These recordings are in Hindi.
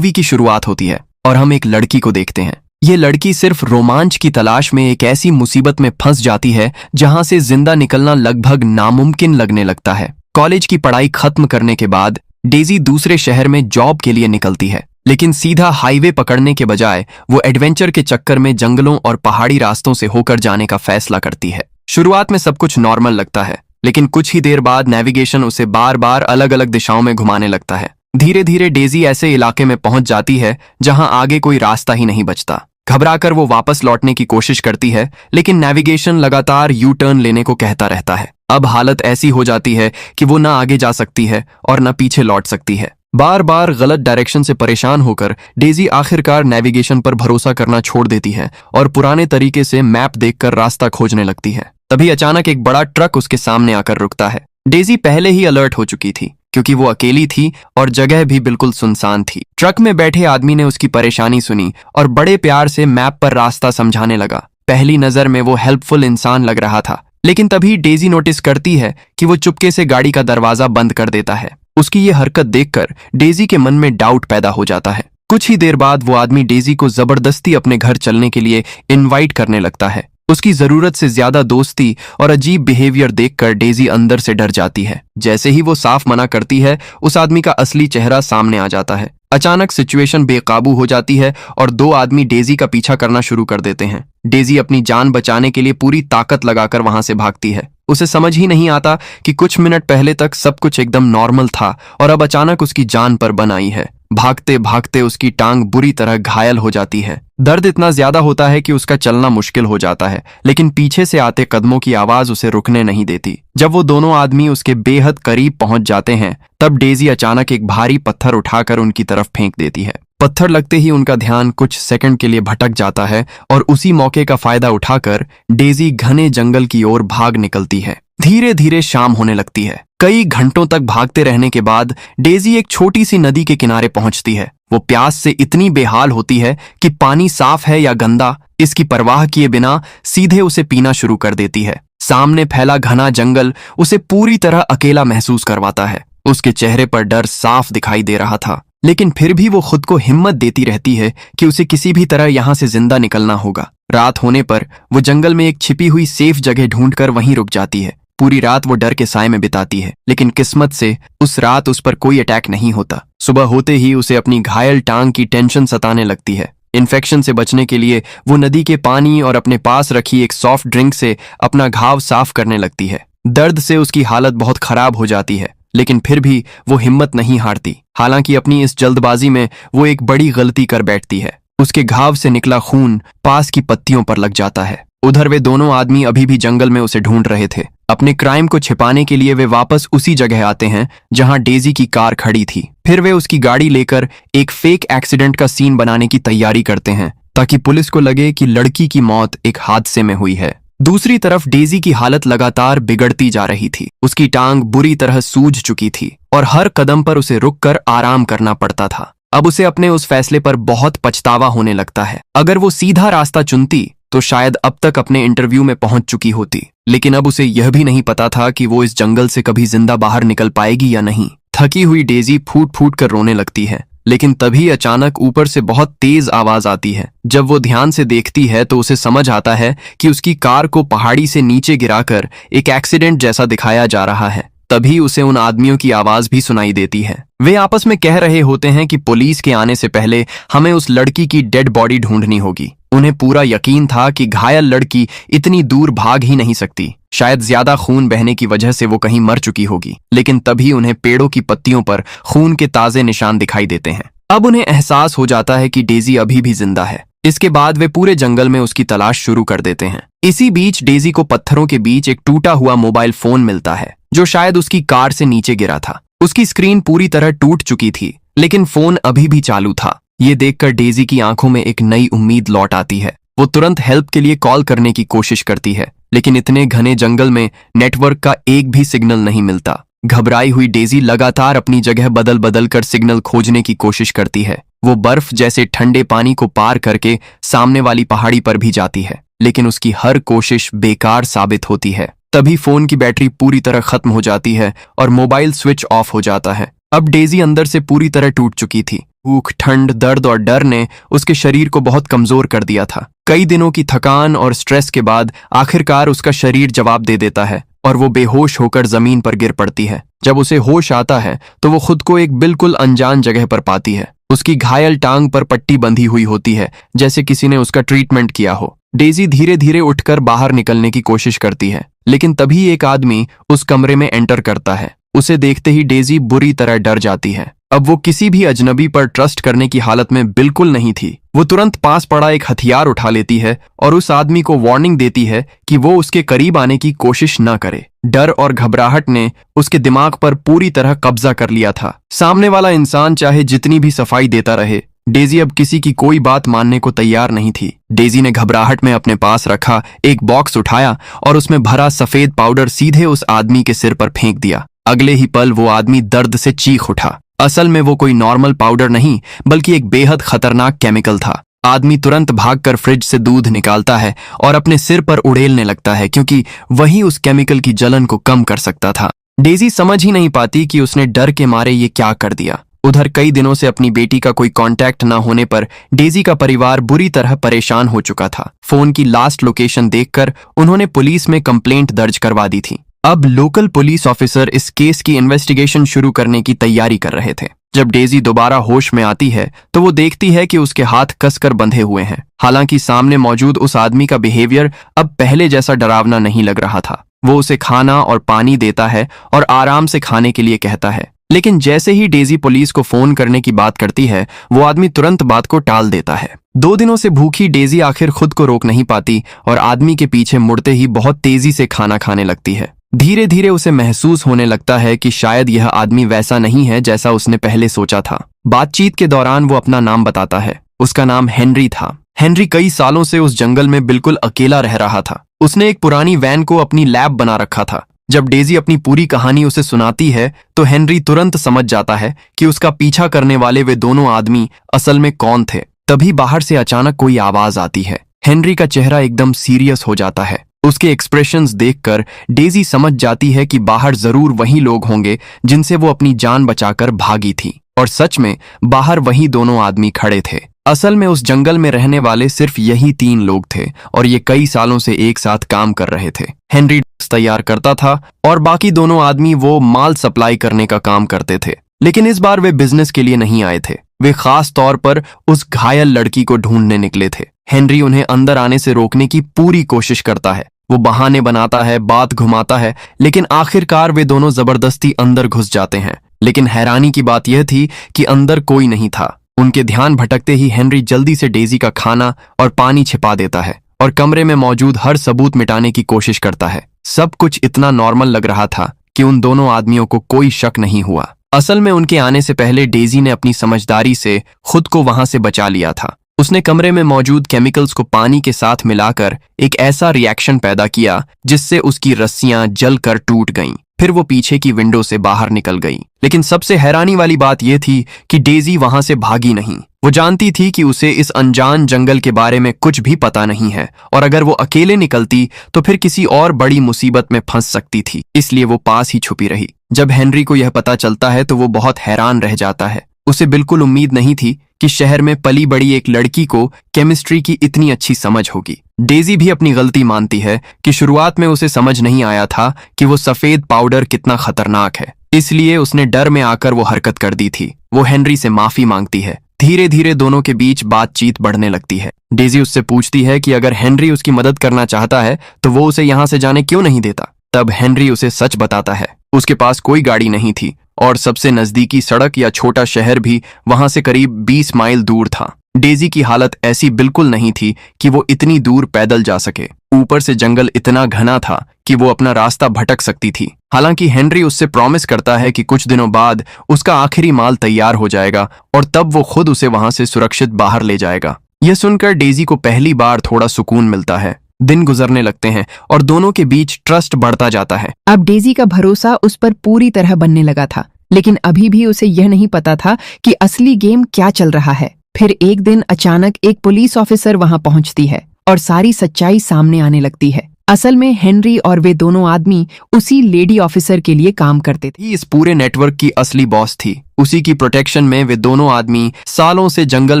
मूवी की शुरुआत होती है और हम एक लड़की को देखते हैं। ये लड़की सिर्फ रोमांच की तलाश में एक ऐसी मुसीबत में फंस जाती है जहां से जिंदा निकलना लगभग नामुमकिन लगने लगता है। कॉलेज की पढ़ाई खत्म करने के बाद डेजी दूसरे शहर में जॉब के लिए निकलती है, लेकिन सीधा हाईवे पकड़ने के बजाय वो एडवेंचर के चक्कर में जंगलों और पहाड़ी रास्तों से होकर जाने का फैसला करती है। शुरुआत में सब कुछ नॉर्मल लगता है, लेकिन कुछ ही देर बाद नेविगेशन उसे बार बार अलग अलग दिशाओं में घुमाने लगता है। धीरे धीरे डेजी ऐसे इलाके में पहुंच जाती है जहां आगे कोई रास्ता ही नहीं बचता। घबराकर वो वापस लौटने की कोशिश करती है, लेकिन नेविगेशन लगातार यू टर्न लेने को कहता रहता है। अब हालत ऐसी हो जाती है कि वो ना आगे जा सकती है और ना पीछे लौट सकती है। बार बार गलत डायरेक्शन से परेशान होकर डेजी आखिरकार नेविगेशन पर भरोसा करना छोड़ देती है और पुराने तरीके से मैप देखकर रास्ता खोजने लगती है। तभी अचानक एक बड़ा ट्रक उसके सामने आकर रुकता है। डेजी पहले ही अलर्ट हो चुकी थी, क्योंकि वो अकेली थी और जगह भी बिल्कुल सुनसान थी। ट्रक में बैठे आदमी ने उसकी परेशानी सुनी और बड़े प्यार से मैप पर रास्ता समझाने लगा। पहली नजर में वो हेल्पफुल इंसान लग रहा था, लेकिन तभी डेजी नोटिस करती है कि वो चुपके से गाड़ी का दरवाजा बंद कर देता है। उसकी ये हरकत देखकर डेजी के मन में डाउट पैदा हो जाता है। कुछ ही देर बाद वो आदमी डेजी को जबरदस्ती अपने घर चलने के लिए इनवाइट करने लगता है। उसकी जरूरत से ज्यादा दोस्ती और अजीब बिहेवियर देखकर डेजी अंदर से डर जाती है। जैसे ही वो साफ मना करती है, उस आदमी का असली चेहरा सामने आ जाता है। अचानक सिचुएशन बेकाबू हो जाती है और दो आदमी डेजी का पीछा करना शुरू कर देते हैं। डेजी अपनी जान बचाने के लिए पूरी ताकत लगाकर वहां से भागती है। उसे समझ ही नहीं आता कि कुछ मिनट पहले तक सब कुछ एकदम नॉर्मल था और अब अचानक उसकी जान पर बन आई है। भागते भागते उसकी टांग बुरी तरह घायल हो जाती है। दर्द इतना ज्यादा होता है कि उसका चलना मुश्किल हो जाता है, लेकिन पीछे से आते कदमों की आवाज उसे रुकने नहीं देती। जब वो दोनों आदमी उसके बेहद करीब पहुंच जाते हैं, तब डेजी अचानक एक भारी पत्थर उठाकर उनकी तरफ फेंक देती है। पत्थर लगते ही उनका ध्यान कुछ सेकंड के लिए भटक जाता है और उसी मौके का फायदा उठाकर डेजी घने जंगल की ओर भाग निकलती है। धीरे धीरे शाम होने लगती है। कई घंटों तक भागते रहने के बाद डेजी एक छोटी सी नदी के किनारे पहुंचती है। वो प्यास से इतनी बेहाल होती है कि पानी साफ है या गंदा इसकी परवाह किए बिना सीधे उसे पीना शुरू कर देती है। सामने फैला घना जंगल उसे पूरी तरह अकेला महसूस करवाता है। उसके चेहरे पर डर साफ दिखाई दे रहा था, लेकिन फिर भी वो खुद को हिम्मत देती रहती है कि उसे किसी भी तरह यहाँ से जिंदा निकलना होगा। रात होने पर वो जंगल में एक छिपी हुई सेफ जगह ढूंढकर वहीं रुक जाती है। पूरी रात वो डर के साए में बिताती है, लेकिन किस्मत से उस रात उस पर कोई अटैक नहीं होता। सुबह होते ही उसे अपनी घायल टांग की टेंशन सताने लगती है। इन्फेक्शन से बचने के लिए वो नदी के पानी और अपने पास रखी एक सॉफ्ट ड्रिंक से अपना घाव साफ करने लगती है। दर्द से उसकी हालत बहुत खराब हो जाती है, लेकिन फिर भी वो हिम्मत नहीं हारती। हालांकि अपनी इस जल्दबाजी में वो एक बड़ी गलती कर बैठती है। उसके घाव से निकला खून पास की पत्तियों पर लग जाता है। उधर वे दोनों आदमी अभी भी जंगल में उसे ढूंढ रहे थे। अपने क्राइम को छिपाने के लिए वे वापस उसी जगह आते हैं जहां डेजी की कार खड़ी थी। फिर वे उसकी गाड़ी लेकर एक फेक एक्सीडेंट का सीन बनाने की तैयारी करते हैं, ताकि पुलिस को लगे कि लड़की की मौत एक हादसे में हुई है। दूसरी तरफ डेजी की हालत लगातार बिगड़ती जा रही थी। उसकी टांग बुरी तरह सूज चुकी थी और हर कदम पर उसे रुककर आराम करना पड़ता था। अब उसे अपने उस फैसले पर बहुत पछतावा होने लगता है। अगर वो सीधा रास्ता चुनती तो शायद अब तक अपने इंटरव्यू में पहुंच चुकी होती, लेकिन अब उसे यह भी नहीं पता था कि वो इस जंगल से कभी जिंदा बाहर निकल पाएगी या नहीं। थकी हुई डेजी फूट फूट कर रोने लगती है, लेकिन तभी अचानक ऊपर से बहुत तेज आवाज आती है। जब वो ध्यान से देखती है तो उसे समझ आता है कि उसकी कार को पहाड़ी से नीचे गिराकर एक एक्सीडेंट जैसा दिखाया जा रहा है। तभी उसे उन आदमियों की आवाज भी सुनाई देती है। वे आपस में कह रहे होते हैं कि पुलिस के आने से पहले हमें उस लड़की की डेड बॉडी ढूंढनी होगी। उन्हें पूरा यकीन था कि घायल लड़की इतनी दूर भाग ही नहीं सकती। शायद ज्यादा खून बहने की वजह से वो कहीं मर चुकी होगी। लेकिन तभी उन्हें पेड़ों की पत्तियों पर खून के ताजे निशान दिखाई देते हैं। अब उन्हें एहसास हो जाता है कि डेजी अभी भी जिंदा है। इसके बाद वे पूरे जंगल में उसकी तलाश शुरू कर देते हैं। इसी बीच डेजी को पत्थरों के बीच एक टूटा हुआ मोबाइल फोन मिलता है, जो शायद उसकी कार से नीचे गिरा था। उसकी स्क्रीन पूरी तरह टूट चुकी थी, लेकिन फोन अभी भी चालू था। ये देखकर डेजी की आंखों में एक नई उम्मीद लौट आती है। वो तुरंत हेल्प के लिए कॉल करने की कोशिश करती है, लेकिन इतने घने जंगल में नेटवर्क का एक भी सिग्नल नहीं मिलता। घबराई हुई डेजी लगातार अपनी जगह बदल बदल कर सिग्नल खोजने की कोशिश करती है। वो बर्फ जैसे ठंडे पानी को पार करके सामने वाली पहाड़ी पर भी जाती है, लेकिन उसकी हर कोशिश बेकार साबित होती है। तभी फोन की बैटरी पूरी तरह खत्म हो जाती है और मोबाइल स्विच ऑफ हो जाता है। अब डेजी अंदर से पूरी तरह टूट चुकी थी। भूख, ठंड, दर्द और डर ने उसके शरीर को बहुत कमजोर कर दिया था। कई दिनों की थकान और स्ट्रेस के बाद आखिरकार उसका शरीर जवाब दे देता है और वो बेहोश होकर जमीन पर गिर पड़ती है। जब उसे होश आता है तो वो खुद को एक बिल्कुल अनजान जगह पर पाती है। उसकी घायल टांग पर पट्टी बंधी हुई होती है, जैसे किसी ने उसका ट्रीटमेंट किया हो। डेजी धीरे धीरे उठकर बाहर निकलने की कोशिश करती है, लेकिन तभी एक आदमी उस कमरे में एंटर करता है। उसे देखते ही डेजी बुरी तरह डर जाती है। अब वो किसी भी अजनबी पर ट्रस्ट करने की हालत में बिल्कुल नहीं थी। वो तुरंत पास पड़ा एक हथियार उठा लेती है और उस आदमी को वार्निंग देती है कि वो उसके करीब आने की कोशिश न करे। डर और घबराहट ने उसके दिमाग पर पूरी तरह कब्जा कर लिया था। सामने वाला इंसान चाहे जितनी भी सफाई देता रहे, डेजी अब किसी की कोई बात मानने को तैयार नहीं थी। डेजी ने घबराहट में अपने पास रखा एक बॉक्स उठाया और उसमें भरा सफेद पाउडर सीधे उस आदमी के सिर पर फेंक दिया। अगले ही पल वो आदमी दर्द से चीख उठा। असल में वो कोई नॉर्मल पाउडर नहीं, बल्कि एक बेहद खतरनाक केमिकल था। आदमी तुरंत भागकर फ्रिज से दूध निकालता है और अपने सिर पर उड़ेलने लगता है, क्योंकि वही उस केमिकल की जलन को कम कर सकता था। डेजी समझ ही नहीं पाती कि उसने डर के मारे ये क्या कर दिया। उधर कई दिनों से अपनी बेटी का कोई कांटेक्ट न होने पर डेजी का परिवार बुरी तरह परेशान हो चुका था। फोन की लास्ट लोकेशन देखकर उन्होंने पुलिस में कंप्लेंट दर्ज करवा दी थी। अब लोकल पुलिस ऑफिसर इस केस की इन्वेस्टिगेशन शुरू करने की तैयारी कर रहे थे। जब डेजी दोबारा होश में आती है तो वो देखती है कि उसके हाथ कसकर बंधे हुए हैं। हालांकि सामने मौजूद उस आदमी का बिहेवियर अब पहले जैसा डरावना नहीं लग रहा था। वो उसे खाना और पानी देता है और आराम से खाने के लिए कहता है, लेकिन जैसे ही डेजी पुलिस को फोन करने की बात करती है, वो आदमी तुरंत बात को टाल देता है। 2 दिनों से भूखी डेजी आखिर खुद को रोक नहीं पाती और आदमी के पीछे मुड़ते ही बहुत तेजी से खाना खाने लगती है। धीरे धीरे उसे महसूस होने लगता है कि शायद यह आदमी वैसा नहीं है जैसा उसने पहले सोचा था। बातचीत के दौरान वो अपना नाम बताता है। उसका नाम हेनरी था। हेनरी कई सालों से उस जंगल में बिल्कुल अकेला रह रहा था। उसने एक पुरानी वैन को अपनी लैब बना रखा था। जब डेजी अपनी पूरी कहानी उसे सुनाती है तो हेनरी तुरंत समझ जाता है कि उसका पीछा करने वाले वे दोनों आदमी असल में कौन थे। तभी बाहर से अचानक कोई आवाज आती है। हेनरी का चेहरा एकदम सीरियस हो जाता है। उसके एक्सप्रेशंस देखकर डेजी समझ जाती है कि बाहर जरूर वही लोग होंगे जिनसे वो अपनी जान बचाकर भागी थी। और सच में बाहर वही दोनों आदमी खड़े थे। असल में उस जंगल में रहने वाले सिर्फ यही 3 लोग थे और ये कई सालों से एक साथ काम कर रहे थे। हेनरी ड्रग्स तैयार करता था और बाकी दोनों आदमी वो माल सप्लाई करने का काम करते थे। लेकिन इस बार वे बिजनेस के लिए नहीं आए थे। वे खास तौर पर उस घायल लड़की को ढूंढने निकले थे। हेनरी उन्हें अंदर आने से रोकने की पूरी कोशिश करता है। वो बहाने बनाता है, बात घुमाता है, लेकिन आखिरकार वे दोनों जबरदस्ती अंदर घुस जाते हैं। लेकिन हैरानी की बात यह थी कि अंदर कोई नहीं था। उनके ध्यान भटकते ही हेनरी जल्दी से डेजी का खाना और पानी छिपा देता है और कमरे में मौजूद हर सबूत मिटाने की कोशिश करता है। सब कुछ इतना नॉर्मल लग रहा था कि उन दोनों आदमियों को कोई शक नहीं हुआ। असल में उनके आने से पहले डेजी ने अपनी समझदारी से खुद को वहां से बचा लिया था। उसने कमरे में मौजूद केमिकल्स को पानी के साथ मिलाकर एक ऐसा रिएक्शन पैदा किया जिससे उसकी रस्सियां जलकर टूट गईं। फिर वो पीछे की विंडो से बाहर निकल गई। लेकिन सबसे हैरानी वाली बात यह थी कि डेजी वहां से भागी नहीं। वो जानती थी कि उसे इस अनजान जंगल के बारे में कुछ भी पता नहीं है और अगर वो अकेले निकलती तो फिर किसी और बड़ी मुसीबत में फंस सकती थी। इसलिए वो पास ही छुपी रही। जब हेनरी को यह पता चलता है तो वो बहुत हैरान रह जाता है। उसे बिल्कुल उम्मीद नहीं थी कि शहर में पली बड़ी एक लड़की को केमिस्ट्री की इतनी अच्छी समझ होगी। डेजी भी अपनी गलती मानती है कि शुरुआत में उसे समझ नहीं आया था कि वो सफेद पाउडर कितना खतरनाक है, इसलिए उसने डर में आकर वो हरकत कर दी थी। वो हेनरी से माफी मांगती है। धीरे धीरे दोनों के बीच बातचीत बढ़ने लगती है। डेजी उससे पूछती है कि अगर हेनरी उसकी मदद करना चाहता है तो वो उसे यहाँ से जाने क्यों नहीं देता। तब हेनरी उसे सच बताता है। उसके पास कोई गाड़ी नहीं थी और सबसे नजदीकी सड़क या छोटा शहर भी वहां से करीब 20 माइल दूर था। डेजी की हालत ऐसी बिल्कुल नहीं थी कि वो इतनी दूर पैदल जा सके। ऊपर से जंगल इतना घना था कि वो अपना रास्ता भटक सकती थी। हालांकि हेनरी उससे प्रॉमिस करता है कि कुछ दिनों बाद उसका आखिरी माल तैयार हो जाएगा और तब वो खुद उसे वहां से सुरक्षित बाहर ले जाएगा। यह सुनकर डेजी को पहली बार थोड़ा सुकून मिलता है। दिन गुजरने लगते हैं और दोनों के बीच ट्रस्ट बढ़ता जाता है। अब डेजी का भरोसा उस पर पूरी तरह बनने लगा था, लेकिन अभी भी उसे यह नहीं पता था कि असली गेम क्या चल रहा है। फिर एक दिन अचानक एक पुलिस ऑफिसर वहां पहुंचती है और सारी सच्चाई सामने आने लगती है। असल में हेनरी और वे दोनों आदमी उसी लेडी ऑफिसर के लिए काम करते थे। इस पूरे नेटवर्क की असली बॉस थी। उसी की प्रोटेक्शन में वे दोनों आदमी सालों से जंगल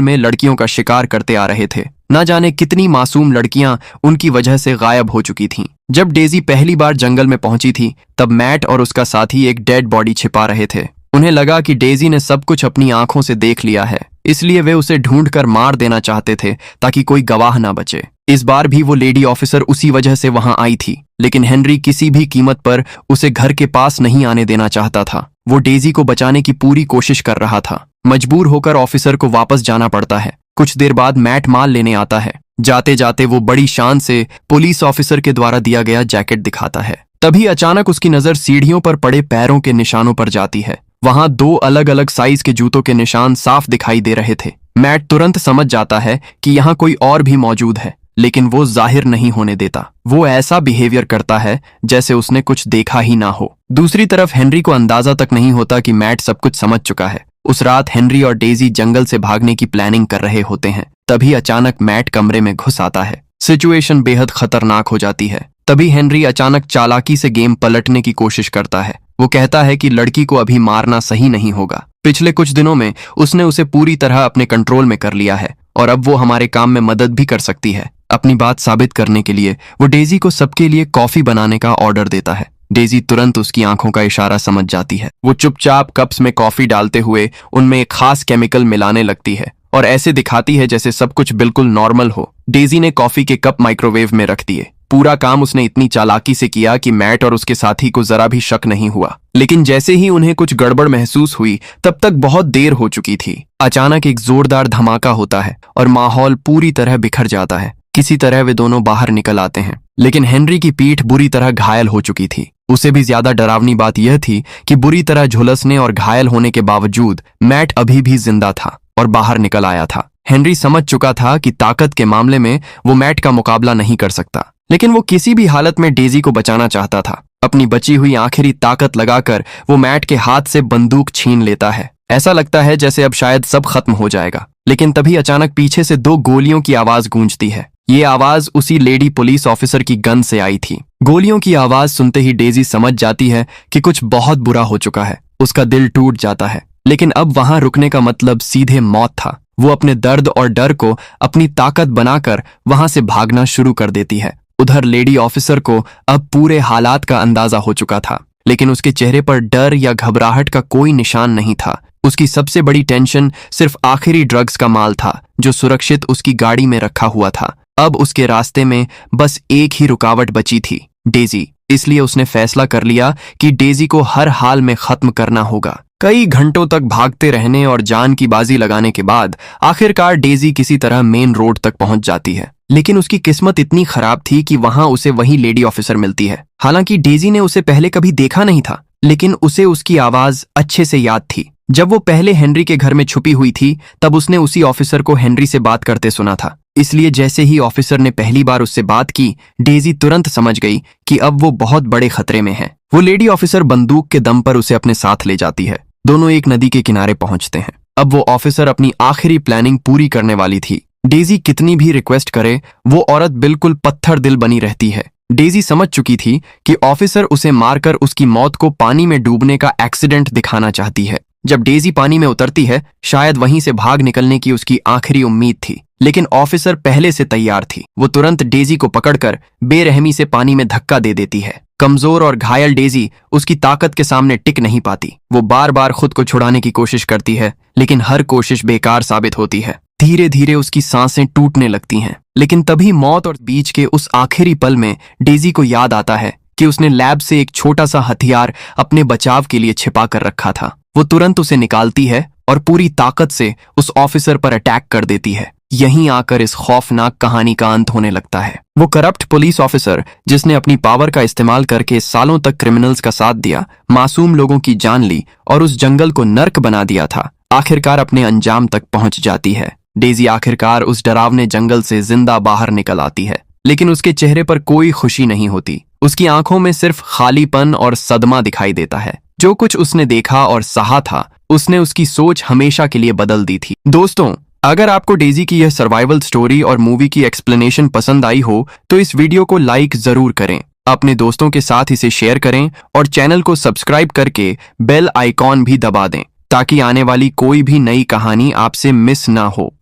में लड़कियों का शिकार करते आ रहे थे। न जाने कितनी मासूम लड़कियां उनकी वजह से गायब हो चुकी थीं। जब डेजी पहली बार जंगल में पहुंची थी तब मैट और उसका साथी एक डेड बॉडी छिपा रहे थे। उन्हें लगा कि डेजी ने सब कुछ अपनी आंखों से देख लिया है, इसलिए वे उसे ढूंढकर मार देना चाहते थे ताकि कोई गवाह ना बचे। इस बार भी वो लेडी ऑफिसर उसी वजह से वहां आई थी, लेकिन हेनरी किसी भी कीमत पर उसे घर के पास नहीं आने देना चाहता था। वो डेजी को बचाने की पूरी कोशिश कर रहा था। मजबूर होकर ऑफिसर को वापस जाना पड़ता है। कुछ देर बाद मैट माल लेने आता है। जाते जाते वो बड़ी शान से पुलिस ऑफिसर के द्वारा दिया गया जैकेट दिखाता है। तभी अचानक उसकी नजर सीढ़ियों पर पड़े पैरों के निशानों पर जाती है। वहां 2 अलग अलग साइज के जूतों के निशान साफ दिखाई दे रहे थे। मैट तुरंत समझ जाता है कि यहाँ कोई और भी मौजूद है, लेकिन वो जाहिर नहीं होने देता। वो ऐसा बिहेवियर करता है जैसे उसने कुछ देखा ही ना हो। दूसरी तरफ हेनरी को अंदाजा तक नहीं होता कि मैट सब कुछ समझ चुका है। उस रात हेनरी और डेजी जंगल से भागने की प्लानिंग कर रहे होते हैं। तभी अचानक मैट कमरे में घुस आता है। सिचुएशन बेहद खतरनाक हो जाती है। तभी हेनरी अचानक चालाकी से गेम पलटने की कोशिश करता है। वो कहता है कि लड़की को अभी मारना सही नहीं होगा। पिछले कुछ दिनों में उसने उसे पूरी तरह अपने कंट्रोल में कर लिया है और अब वो हमारे काम में मदद भी कर सकती है। अपनी बात साबित करने के लिए वो डेजी को सबके लिए कॉफी बनाने का ऑर्डर देता है। डेजी तुरंत उसकी आंखों का इशारा समझ जाती है। वो चुपचाप कप्स में कॉफी डालते हुए उनमें एक खास केमिकल मिलाने लगती है और ऐसे दिखाती है जैसे सब कुछ बिल्कुल नॉर्मल हो। डेजी ने कॉफी के कप माइक्रोवेव में रख दिए। पूरा काम उसने इतनी चालाकी से किया कि मैट और उसके साथी को जरा भी शक नहीं हुआ। लेकिन जैसे ही उन्हें कुछ गड़बड़ महसूस हुई तब तक बहुत देर हो चुकी थी। अचानक एक जोरदार धमाका होता है और माहौल पूरी तरह बिखर जाता है। किसी तरह वे दोनों बाहर निकल आते हैं, लेकिन हेनरी की पीठ बुरी तरह घायल हो चुकी थी। उसे भी ज्यादा डरावनी बात यह थी कि बुरी तरह झुलसने और घायल होने के बावजूद मैट अभी भी जिंदा था और बाहर निकल आया था। हेनरी समझ चुका था कि ताकत के मामले में वो मैट का मुकाबला नहीं कर सकता, लेकिन वो किसी भी हालत में डेजी को बचाना चाहता था। अपनी बची हुई आखिरी ताकत लगाकर वो मैट के हाथ से बंदूक छीन लेता है। ऐसा लगता है जैसे अब शायद सब खत्म हो जाएगा, लेकिन तभी अचानक पीछे से 2 गोलियों की आवाज गूंजती है। ये आवाज उसी लेडी पुलिस ऑफिसर की गन से आई थी। गोलियों की आवाज सुनते ही डेजी समझ जाती है कि कुछ बहुत बुरा हो चुका है। उसका दिल टूट जाता है, लेकिन अब वहां रुकने का मतलब सीधे मौत था। वो अपने दर्द और डर को अपनी ताकत बनाकर वहां से भागना शुरू कर देती है। उधर लेडी ऑफिसर को अब पूरे हालात का अंदाजा हो चुका था, लेकिन उसके चेहरे पर डर या घबराहट का कोई निशान नहीं था। उसकी सबसे बड़ी टेंशन सिर्फ आखिरी ड्रग्स का माल था जो सुरक्षित उसकी गाड़ी में रखा हुआ था। अब उसके रास्ते में बस एक ही रुकावट बची थी, डेजी। इसलिए उसने फैसला कर लिया कि डेजी को हर हाल में खत्म करना होगा। कई घंटों तक भागते रहने और जान की बाजी लगाने के बाद आखिरकार डेजी किसी तरह मेन रोड तक पहुंच जाती है, लेकिन उसकी किस्मत इतनी खराब थी कि वहां उसे वही लेडी ऑफिसर मिलती है। हालांकि डेजी ने उसे पहले कभी देखा नहीं था, लेकिन उसे उसकी आवाज अच्छे से याद थी। जब वो पहले हेनरी के घर में छुपी हुई थी तब उसने उसी ऑफिसर को हेनरी से बात करते सुना था। इसलिए जैसे ही ऑफिसर ने पहली बार उससे बात की, डेजी तुरंत समझ गई कि अब वो बहुत बड़े खतरे में है। वो लेडी ऑफिसर बंदूक के दम पर उसे अपने साथ ले जाती है। दोनों एक नदी के किनारे पहुंचते हैं। अब वो ऑफिसर अपनी आखिरी प्लानिंग पूरी करने वाली थी। डेजी कितनी भी रिक्वेस्ट करे, वो औरत बिल्कुल पत्थर दिल बनी रहती है। डेजी समझ चुकी थी कि ऑफिसर उसे मारकर उसकी मौत को पानी में डूबने का एक्सीडेंट दिखाना चाहती है। जब डेजी पानी में उतरती है, शायद वहीं से भाग निकलने की उसकी आखिरी उम्मीद थी, लेकिन ऑफिसर पहले से तैयार थी। वो तुरंत डेजी को पकड़कर बेरहमी से पानी में धक्का दे देती है। कमजोर और घायल डेजी उसकी ताकत के सामने टिक नहीं पाती। वो बार बार खुद को छुड़ाने की कोशिश करती है, लेकिन हर कोशिश बेकार साबित होती है। धीरे धीरे उसकी सांसें टूटने लगती हैं। लेकिन तभी मौत और बीच के उस आखिरी पल में डेजी को याद आता है कि उसने लैब से एक छोटा सा हथियार अपने बचाव के लिए छिपा कर रखा था। वो तुरंत उसे निकालती है और पूरी ताकत से उस ऑफिसर पर अटैक कर देती है। यहीं आकर इस खौफनाक कहानी का अंत होने लगता है। वो करप्ट पुलिस ऑफिसर जिसने अपनी पावर का इस्तेमाल करके सालों तक क्रिमिनल्स का साथ दिया, मासूम लोगों की जान ली और उस जंगल को नर्क बना दिया था, आखिरकार अपने अंजाम तक पहुंच जाती है। डेजी आखिरकार उस डरावने जंगल से जिंदा बाहर निकल आती है, लेकिन उसके चेहरे पर कोई खुशी नहीं होती। उसकी आंखों में सिर्फ खालीपन और सदमा दिखाई देता है। जो कुछ उसने देखा और सहा था, उसने उसकी सोच हमेशा के लिए बदल दी थी। दोस्तों, अगर आपको डेजी की यह सर्वाइवल स्टोरी और मूवी की एक्सप्लेनेशन पसंद आई हो तो इस वीडियो को लाइक जरूर करें, अपने दोस्तों के साथ इसे शेयर करें और चैनल को सब्सक्राइब करके बेल आइकॉन भी दबा दें ताकि आने वाली कोई भी नई कहानी आपसे मिस ना हो।